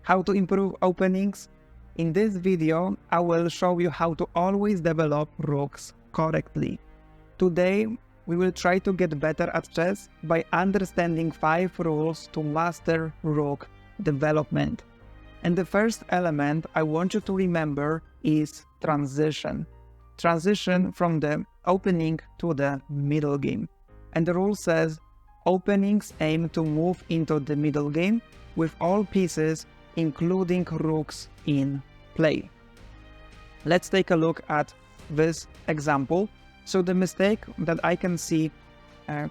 How to improve openings? In this video, I will show you how to always develop rooks correctly. Today, we will try to get better at chess by understanding 5 rules to master rook development. And the first element I want you to remember is transition. Transition from the opening to the middle game. And the rule says, openings aim to move into the middle game with all pieces including rooks in play. Let's take a look at this example. So the mistake that I can see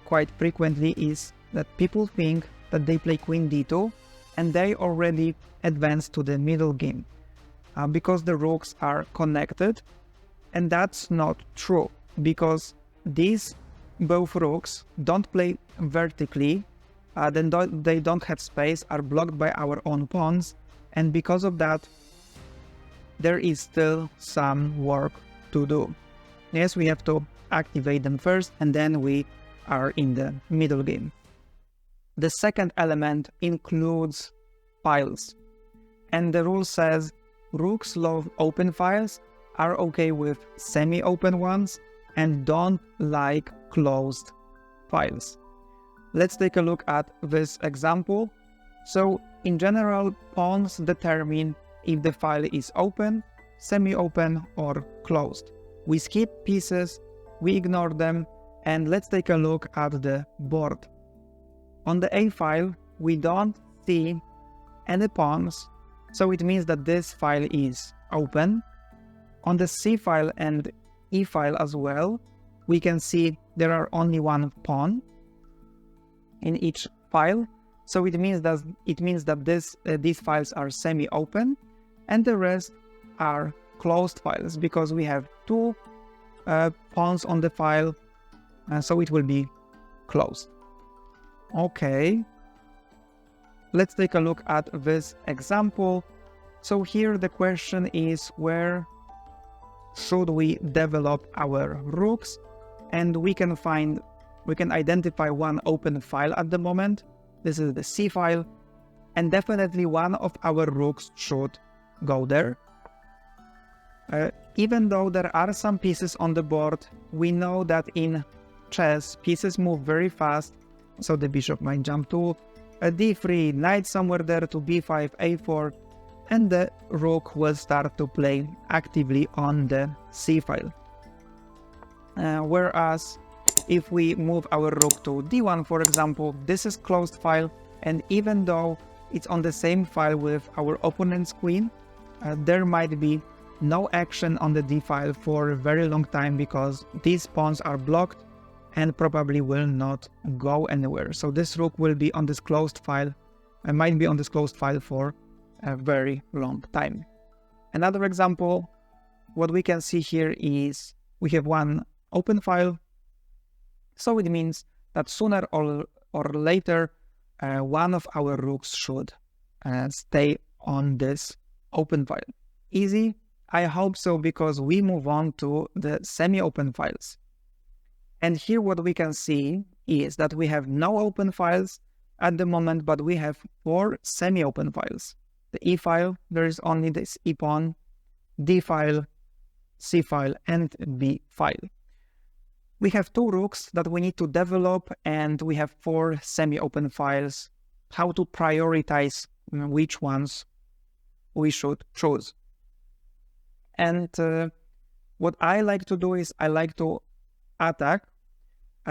quite frequently is that people think that they play queen d2 and they already advance to the middle game because the rooks are connected, and that's not true because these both rooks don't play vertically. They don't have space, are blocked by our own pawns, and because of that, there is still some work to do. Yes, we have to activate them first, and then we are in the middle game. The second element includes files, and the rule says rooks love open files, are okay with semi-open ones, and don't like closed files. Let's take a look at this example. So in general, pawns determine if the file is open, semi-open, or closed. We skip pieces, we ignore them, and let's take a look at the board. On the A file, we don't see any pawns, so it means that this file is open. On the C file and E file as well, we can see there are only one pawn in each file, so it means that these files are semi-open, and the rest are closed files because we have two pawns on the file, so it will be closed. Okay, let's take a look at this example. So here the question is, where should we develop our rooks? And we can identify one open file at the moment. This is the C file, and definitely one of our rooks should go there. Even though there are some pieces on the board, we know that in chess pieces move very fast, so the bishop might jump to a d3, knight somewhere there to b5, a4, and the rook will start to play actively on the C file. Whereas if we move our rook to d1, for example, this is closed file, and even though it's on the same file with our opponent's queen, there might be no action on the d file for a very long time because these pawns are blocked and probably will not go anywhere. So this rook will be on this closed file, and might be on this closed file for a very long time. Another example, what we can see here is we have one open file, so it means that sooner or later one of our rooks should stay on this open file. Easy? I hope so, because we move on to the semi-open files. And here what we can see is that we have no open files at the moment, but we have 4 semi-open files. The E file, there is only this E pawn, D file, C file, and B file. We have 2 rooks that we need to develop, and we have 4 semi-open files. How to prioritize which ones we should choose. And what I like to do is I like to attack.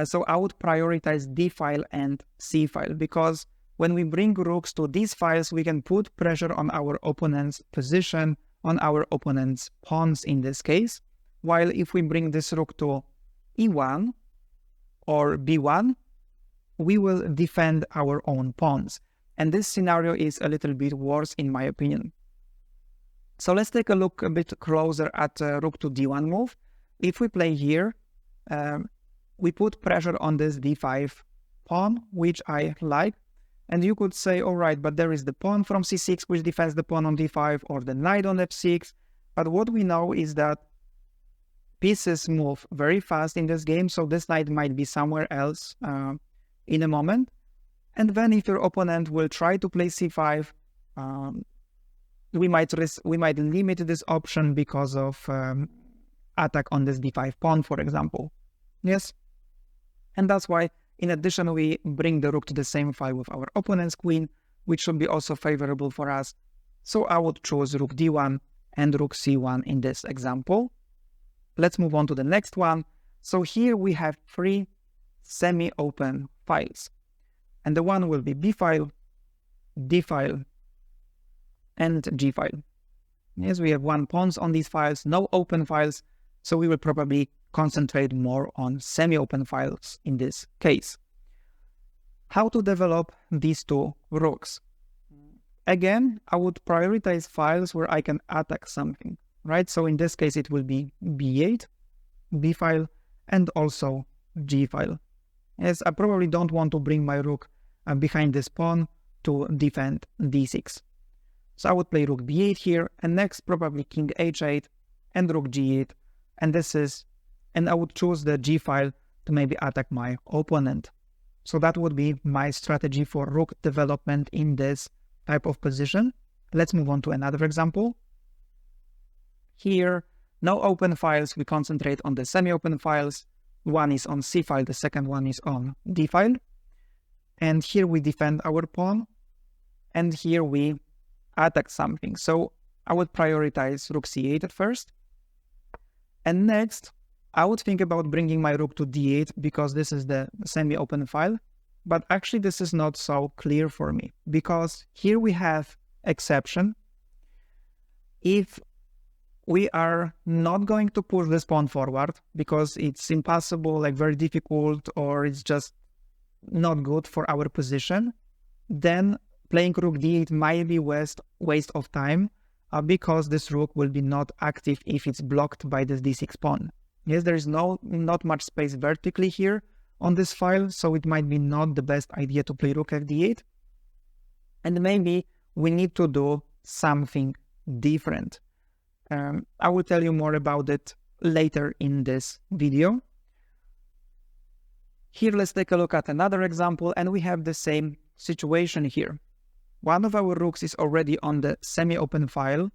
So I would prioritize D file and C file, because when we bring rooks to these files, we can put pressure on our opponent's position, on our opponent's pawns in this case. While if we bring this rook to E1 or B1, we will defend our own pawns. And this scenario is a little bit worse in my opinion. So let's take a look a bit closer at rook to D1 move. If we play here, we put pressure on this D5 pawn, which I like. And you could say, all right, but there is the pawn from C6, which defends the pawn on D5, or the knight on F6. But what we know is that pieces move very fast in this game, so this knight might be somewhere else in a moment. And then if your opponent will try to play C5, we might limit this option because of attack on this d5 pawn, for example. Yes, and that's why, in addition, we bring the rook to the same file with our opponent's queen, which should be also favorable for us. So I would choose rook d1 and rook c1 in this example. Let's move on to the next one. So here we have 3 semi-open files, and the one will be b file, d file, and g file. Yes, we have 1 pawns on these files, no open files, so we will probably concentrate more on semi-open files in this case. How to develop these 2 rooks? Again, I would prioritize files where I can attack something, right? So in this case, it will be b8, b file, and also g file. Yes, I probably don't want to bring my rook behind this pawn to defend d6. So I would play rook b8 here, and next probably king h8 and rook g8, and I would choose the g file to maybe attack my opponent. So that would be my strategy for rook development in this type of position. Let's move on to another example. Here, no open files, we concentrate on the semi-open files. One is on c file, the second one is on d file. And here we defend our pawn, and here we attack something. So I would prioritize rook c8 at first. And next, I would think about bringing my rook to d8 because this is the semi-open file. But actually this is not so clear for me because here we have exception. If we are not going to push this pawn forward because it's impossible, like very difficult, or it's just not good for our position, then playing rook d8 might be waste of time because this rook will be not active if it's blocked by this d6 pawn. Yes, there is not much space vertically here on this file, so it might be not the best idea to play rook fd8. And maybe we need to do something different. I will tell you more about it later in this video. Here, let's take a look at another example, and we have the same situation here. One of our rooks is already on the semi-open file.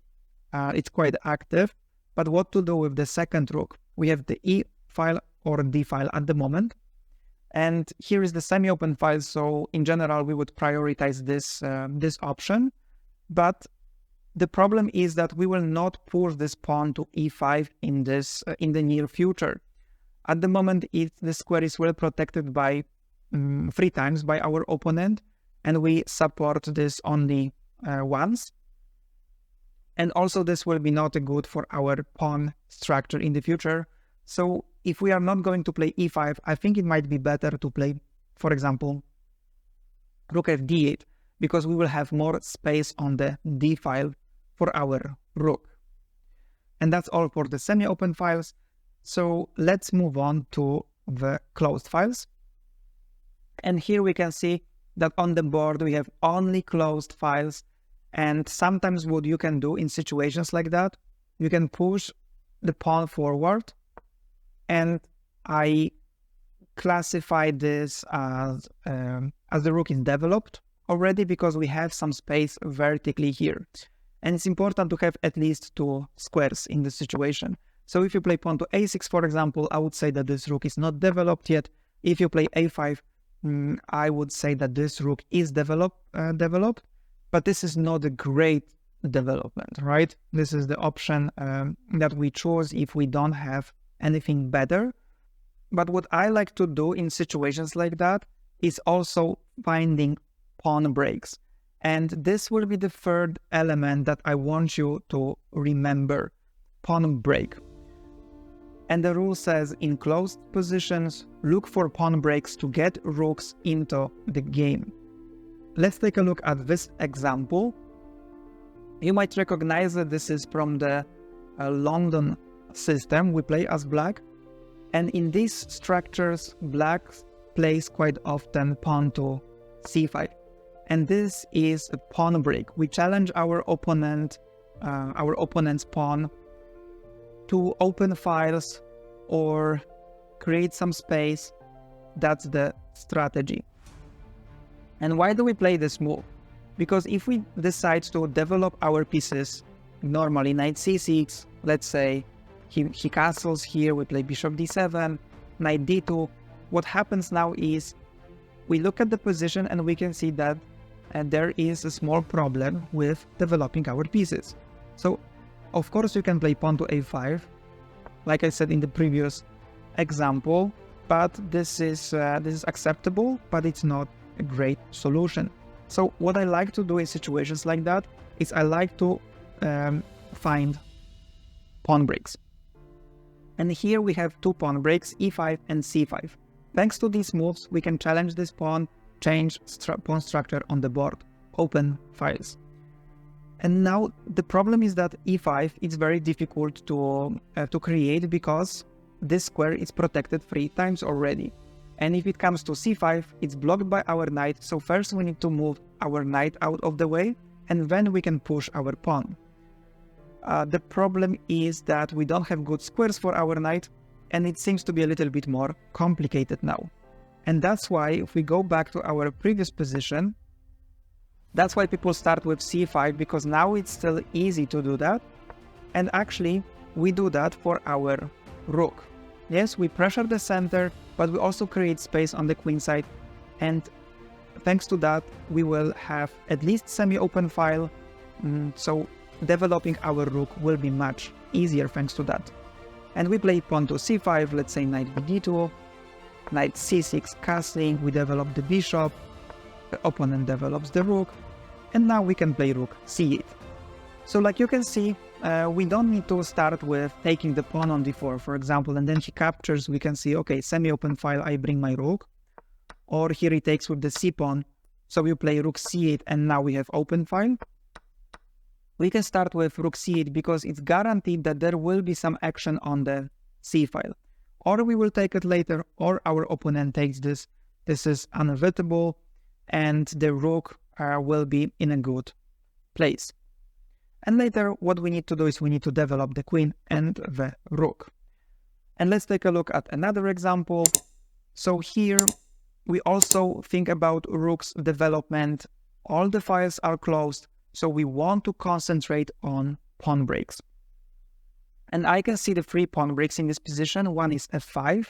It's quite active, but what to do with the second rook? We have the e file or d file at the moment. And here is the semi-open file, so in general, we would prioritize this option. But the problem is that we will not push this pawn to e5 in the near future. At the moment, the square is well protected by 3 times by our opponent, and we support this only once. And also, this will be not good for our pawn structure in the future. So if we are not going to play e5, I think it might be better to play, for example, rook fd8, because we will have more space on the d file for our rook. And that's all for the semi-open files. So let's move on to the closed files. And here we can see that on the board we have only closed files. And sometimes what you can do in situations like that, you can push the pawn forward. And I classify this as the rook is developed already because we have some space vertically here. And it's important to have at least 2 squares in this situation. So if you play pawn to a6, for example, I would say that this rook is not developed yet. If you play a5, I would say that this rook is developed, but this is not a great development, right? This is the option that we choose if we don't have anything better. But what I like to do in situations like that is also finding pawn breaks. And this will be the third element that I want you to remember: pawn break. And the rule says in closed positions, look for pawn breaks to get rooks into the game. Let's take a look at this example. You might recognize that this is from the London system. We play as black. And in these structures, black plays quite often pawn to c5. And this is a pawn break. We challenge our opponent's pawn to open files or create some space. That's the strategy. And why do we play this move? Because if we decide to develop our pieces, normally knight c6, let's say he castles here, we play bishop d7, knight d2, what happens now is we look at the position and we can see that there is a small problem with developing our pieces. So of course you can play pawn to a5, like I said in the previous example, but this is acceptable, but it's not a great solution. So what I like to do in situations like that is I like to find pawn breaks. And here we have two pawn breaks, e5 and c5. Thanks to these moves, we can challenge this pawn, change pawn structure on the board, open files. And now the problem is that e5 is very difficult to create because this square is protected 3 times already. And if it comes to c5, it's blocked by our knight, so first we need to move our knight out of the way, and then we can push our pawn. The problem is that we don't have good squares for our knight, and it seems to be a little bit more complicated now. And that's why, if we go back to our previous position, that's why people start with c5, because now it's still easy to do that. And actually, we do that for our rook. Yes, we pressure the center, but we also create space on the queen side. And thanks to that, we will have at least semi-open file. So developing our rook will be much easier thanks to that. And we play pawn to c5, let's say knight d2, knight c6 castling, we develop the bishop, the opponent develops the rook, and now we can play rook c8. So like you can see, we don't need to start with taking the pawn on d4, for example, and then he captures, we can see, okay, semi-open file, I bring my rook, or here he takes with the c-pawn, so we play rook c8, and now we have open file. We can start with rook c8 because it's guaranteed that there will be some action on the c file. Or we will take it later, or our opponent takes this. This is unavoidable, and the rook will be in a good place. And later, what we need to do is we need to develop the queen and the rook. And let's take a look at another example. So here, we also think about rook's development. All the files are closed, so we want to concentrate on pawn breaks. And I can see the 3 pawn breaks in this position. One is f5,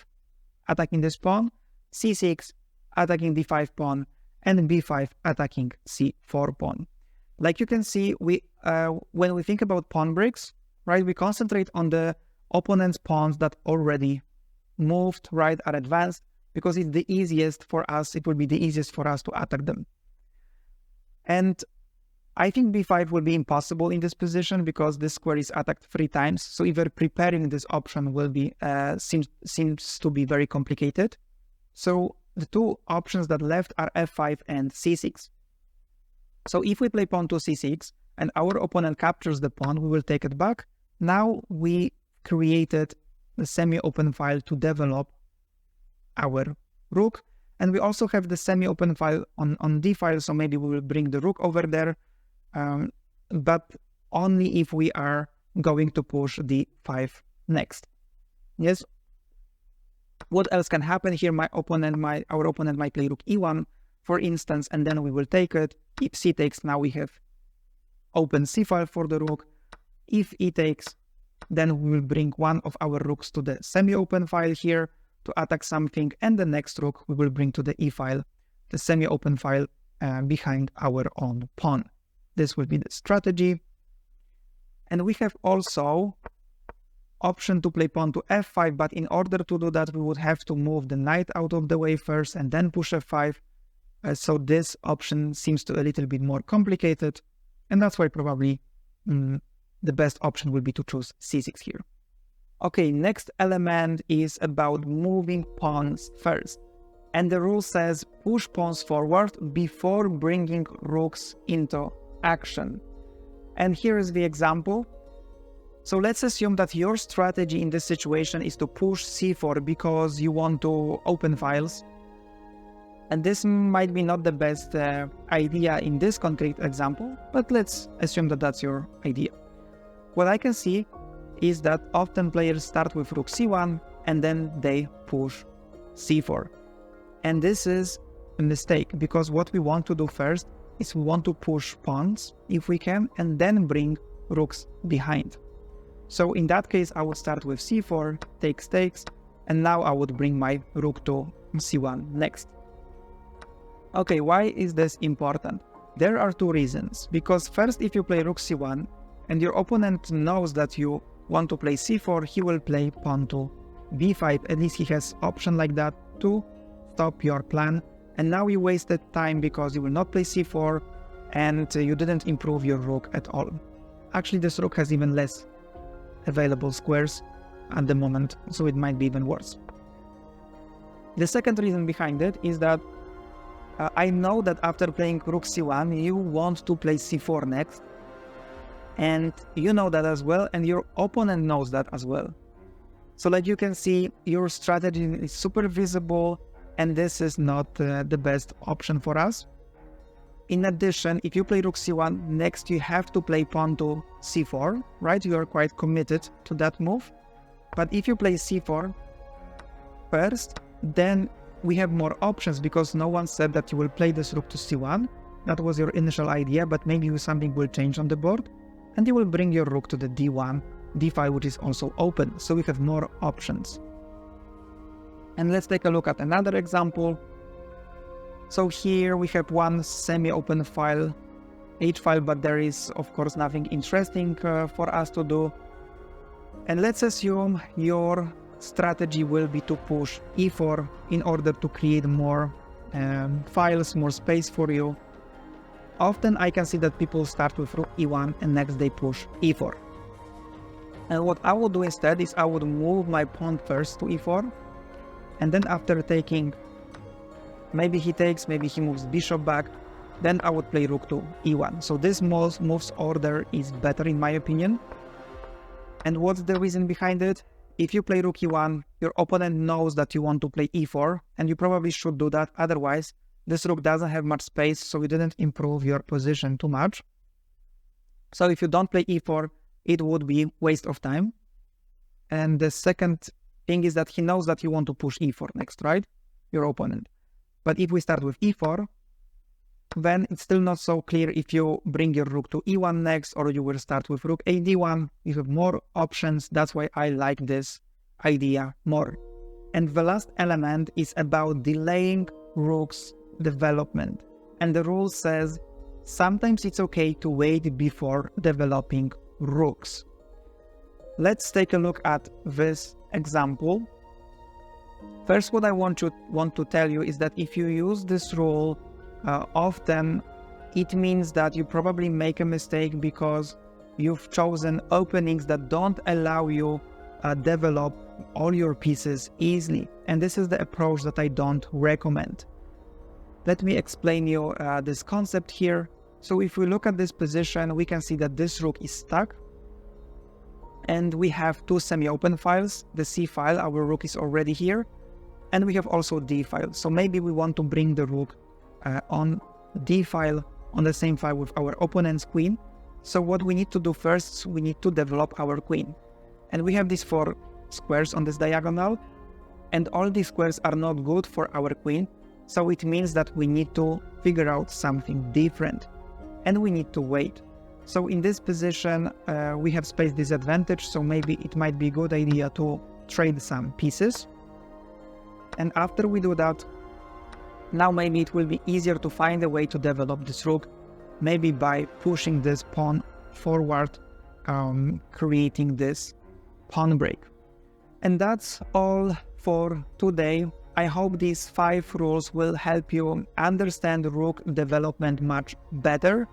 attacking this pawn, c6, attacking d5 pawn, and b5, attacking c4 pawn. Like you can see, when we think about pawn breaks, right, we concentrate on the opponent's pawns that already moved, right, are advanced, because it's the easiest for us, it will be the easiest for us to attack them. And I think b5 will be impossible in this position because this square is attacked 3 times. So even preparing this option will be seems to be very complicated. So the 2 options that left are f5 and c6. So if we play pawn to c6 and our opponent captures the pawn, we will take it back. Now we created the semi-open file to develop our rook. And we also have the semi-open file on d file, so maybe we will bring the rook over there. But only if we are going to push d5 next. Yes. What else can happen here? Our opponent might play rook e1, for instance, and then we will take it. If c takes, now we have open c file for the rook. If e takes, then we will bring one of our rooks to the semi-open file here to attack something, and the next rook we will bring to the e file, the semi-open file behind our own pawn. This will be the strategy. And we have also option to play pawn to f5, but in order to do that, we would have to move the knight out of the way first and then push f5. So this option seems to a little bit more complicated, and that's why probably the best option will be to choose c6 here. Okay, next element is about moving pawns first. And the rule says push pawns forward before bringing rooks into action. And here is the example. So let's assume that your strategy in this situation is to push c4 because you want to open files. And this might be not the best idea in this concrete example, but let's assume that that's your idea. What I can see is that often players start with rook c1 and then they push c4. And this is a mistake because what we want to do first is we want to push pawns if we can, and then bring rooks behind. So in that case, I would start with c4, takes, and now I would bring my rook to c1 next. Okay, why is this important? There are two reasons. Because first, if you play rook c1, and your opponent knows that you want to play c4, he will play pawn to b5. At least he has option like that to stop your plan. And now you wasted time because you will not play c4 and you didn't improve your rook at all. Actually, this rook has even less available squares at the moment, so it might be even worse. The second reason behind it is that I know that after playing rook c1, you want to play c4 next. And you know that as well, and your opponent knows that as well. So like you can see, your strategy is super visible, and this is not the best option for us. In addition, if you play rook c1, next you have to play pawn to c4, right? You are quite committed to that move. But if you play c4 first, then we have more options, because no one said that you will play this rook to c1. That was your initial idea, but maybe something will change on the board. And you will bring your rook to the d1, d5, which is also open, so we have more options. And let's take a look at another example. So here we have one semi-open file, h file, but there is of course nothing interesting for us to do. And let's assume your strategy will be to push e4 in order to create more files, more space for you. Often I can see that people start with rook e1 and next they push e4. And what I would do instead is I would move my pawn first to e4, and then after taking, maybe he takes, maybe he moves bishop back, then I would play rook to e1. So this moves order is better in my opinion. And what's the reason behind it? If you play rook e1, your opponent knows that you want to play e4, and you probably should do that, otherwise this rook doesn't have much space, so you didn't improve your position too much. So if you don't play e4, it would be waste of time. And the second thing is that he knows that you want to push e4 next, right? Your opponent. But if we start with e4, then it's still not so clear if you bring your rook to e1 next, or you will start with rook a d1. You have more options. That's why I like this idea more. And the last element is about delaying rook's development. And the rule says sometimes it's okay to wait before developing rooks. Let's take a look at this example. First, what I want to tell you is that if you use this rule often, it means that you probably make a mistake because you've chosen openings that don't allow you develop all your pieces easily. And this is the approach that I don't recommend. Let me explain you this concept here. So if we look at this position, we can see that this rook is stuck. And we have two semi-open files. The C file, our rook is already here. And we have also D file. So maybe we want to bring the rook on D file, on the same file with our opponent's queen. So what we need to do first, we need to develop our queen. And we have these 4 squares on this diagonal. And all these squares are not good for our queen. So it means that we need to figure out something different. And we need to wait. So in this position, we have space disadvantage. So maybe it might be a good idea to trade some pieces. And after we do that, now maybe it will be easier to find a way to develop this rook. Maybe by pushing this pawn forward, creating this pawn break. And that's all for today. I hope these 5 rules will help you understand rook development much better.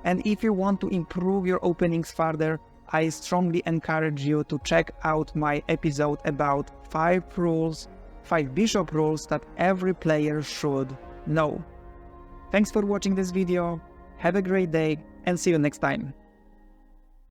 And if you want to improve your openings further, I strongly encourage you to check out my episode about 5 bishop rules that every player should know. Thanks for watching this video, have a great day, and see you next time.